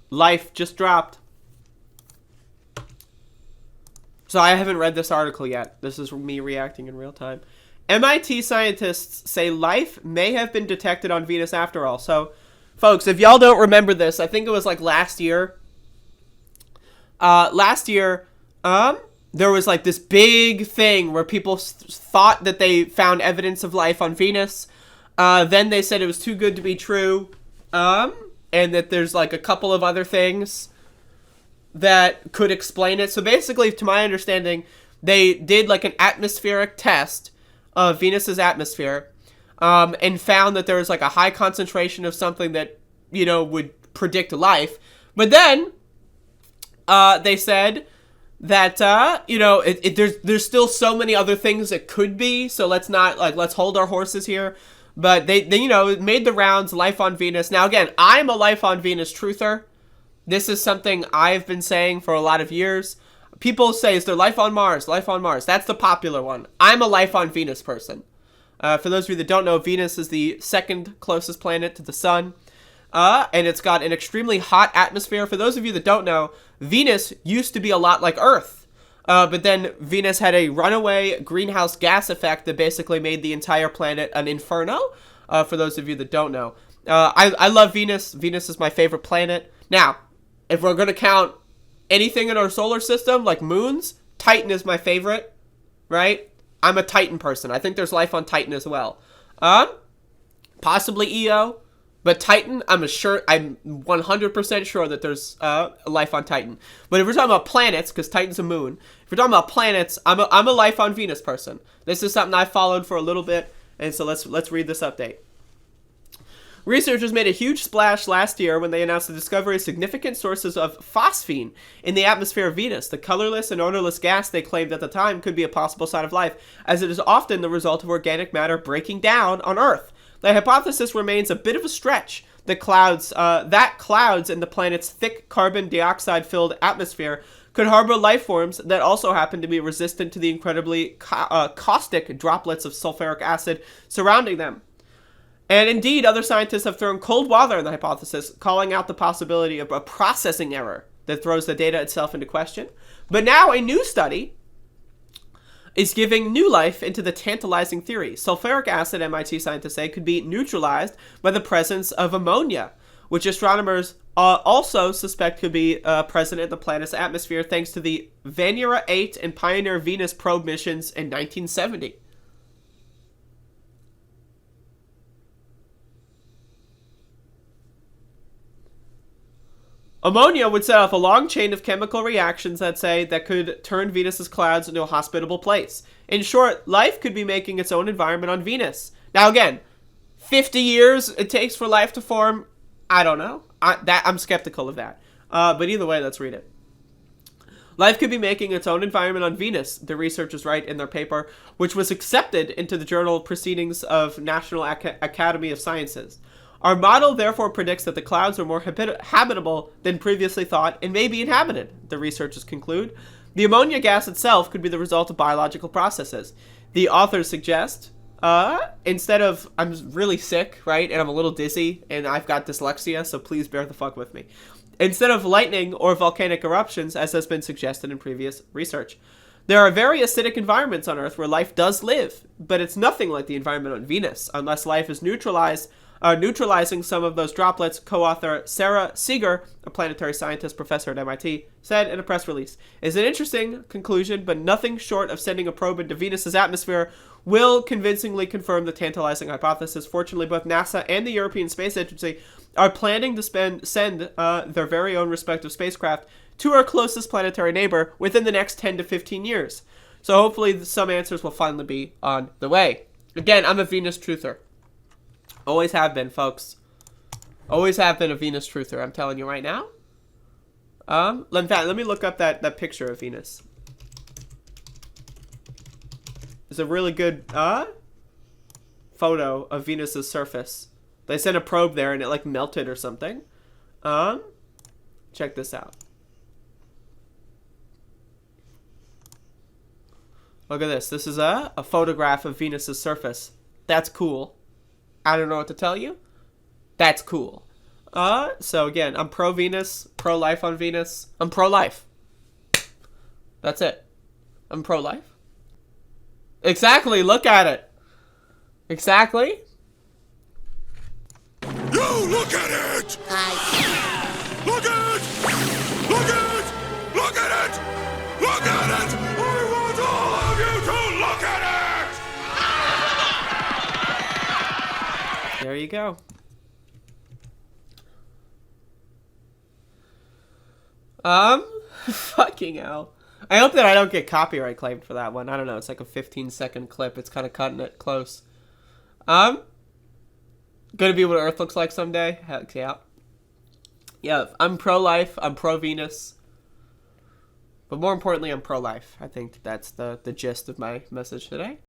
Life just dropped. So I haven't read this article yet. This is me reacting in real time. MIT scientists say life may have been detected on Venus after all. So, folks, if y'all don't remember this, I think it was like last year. There was like this big thing where people thought that they found evidence of life on Venus. Then they said it was too good to be true. And that there's like a couple of other things that could explain it. So basically, to my understanding, they did like an atmospheric test of Venus's atmosphere, and found that there was like a high concentration of something that, would predict life. But then, they said that, there's still so many other things it could be. So let's hold our horses here. But they made the rounds, life on Venus. Now again, I'm a life on Venus truther. This is something I've been saying for a lot of years. People say, is there life on Mars? Life on Mars. That's the popular one. I'm a life on Venus person. For those of you that don't know, Venus is the second closest planet to the sun. And it's got an extremely hot atmosphere. For those of you that don't know, Venus used to be a lot like Earth. But then Venus had a runaway greenhouse gas effect that basically made the entire planet an inferno. For those of you that don't know. I love Venus. Venus is my favorite planet. Now, if we're going to count anything in our solar system, like moons, Titan is my favorite, right? I'm a Titan person. I think there's life on Titan as well. Possibly Io, but Titan, I'm 100% sure that there's life on Titan. But if we're talking about planets, because Titan's a moon, if we're talking about planets, I'm a life on Venus person. This is something I followed for a little bit, and so let's read this update. Researchers made a huge splash last year when they announced the discovery of significant sources of phosphine in the atmosphere of Venus. The colorless and odorless gas they claimed at the time could be a possible sign of life, as it is often the result of organic matter breaking down on Earth. The hypothesis remains a bit of a stretch. Clouds in the planet's thick carbon dioxide-filled atmosphere could harbor life forms that also happen to be resistant to the incredibly caustic droplets of sulfuric acid surrounding them. And indeed, other scientists have thrown cold water on the hypothesis, calling out the possibility of a processing error that throws the data itself into question. But now a new study is giving new life into the tantalizing theory. Sulfuric acid, MIT scientists say, could be neutralized by the presence of ammonia, which astronomers also suspect could be present in the planet's atmosphere thanks to the Venera 8 and Pioneer Venus probe missions in 1970. Ammonia would set off a long chain of chemical reactions that could turn Venus's clouds into a hospitable place. In short, life could be making its own environment on Venus. Now again, 50 years it takes for life to form. I don't know. I'm skeptical of that. But either way, let's read it. Life could be making its own environment on Venus, the researchers write in their paper, which was accepted into the journal Proceedings of National Academy of Sciences. Our model therefore predicts that the clouds are more habitable than previously thought and may be inhabited, the researchers conclude. The ammonia gas itself could be the result of biological processes. The authors suggest, instead of, I'm really sick, right, and I'm a little dizzy, and I've got dyslexia, so please bear the fuck with me. Instead of lightning or volcanic eruptions, as has been suggested in previous research. There are very acidic environments on Earth where life does live, but it's nothing like the environment on Venus, unless life is neutralizing some of those droplets, co-author Sarah Seeger, a planetary scientist professor at MIT, said in a press release. It's an interesting conclusion, but nothing short of sending a probe into Venus's atmosphere will convincingly confirm the tantalizing hypothesis. Fortunately, both NASA and the European Space Agency are planning to send their very own respective spacecraft to our closest planetary neighbor within the next 10 to 15 years. So hopefully some answers will finally be on the way. Again, I'm a Venus truther. Always have been, folks. Always have been a Venus truther, I'm telling you right now. In fact, let me look up that picture of Venus. It's a really good photo of Venus's surface. They sent a probe there and it like melted or something. Check this out. Look at this. This is a photograph of Venus's surface. That's cool. I don't know what to tell you. That's cool. So again, I'm pro-Venus, pro-life on Venus. I'm pro-life. That's it. I'm pro-life. Exactly, look at it. Exactly. You look at it! Look at it! Look at it! Look at it! Look at it! I want all of you to look at it! There you go. Fucking hell. I hope that I don't get copyright claimed for that one. I don't know. It's like a 15-second clip. It's kind of cutting it close. Gonna be what Earth looks like someday. Heck yeah. Yeah, I'm pro-life. I'm pro-Venus. But more importantly, I'm pro-life. I think that's the gist of my message today.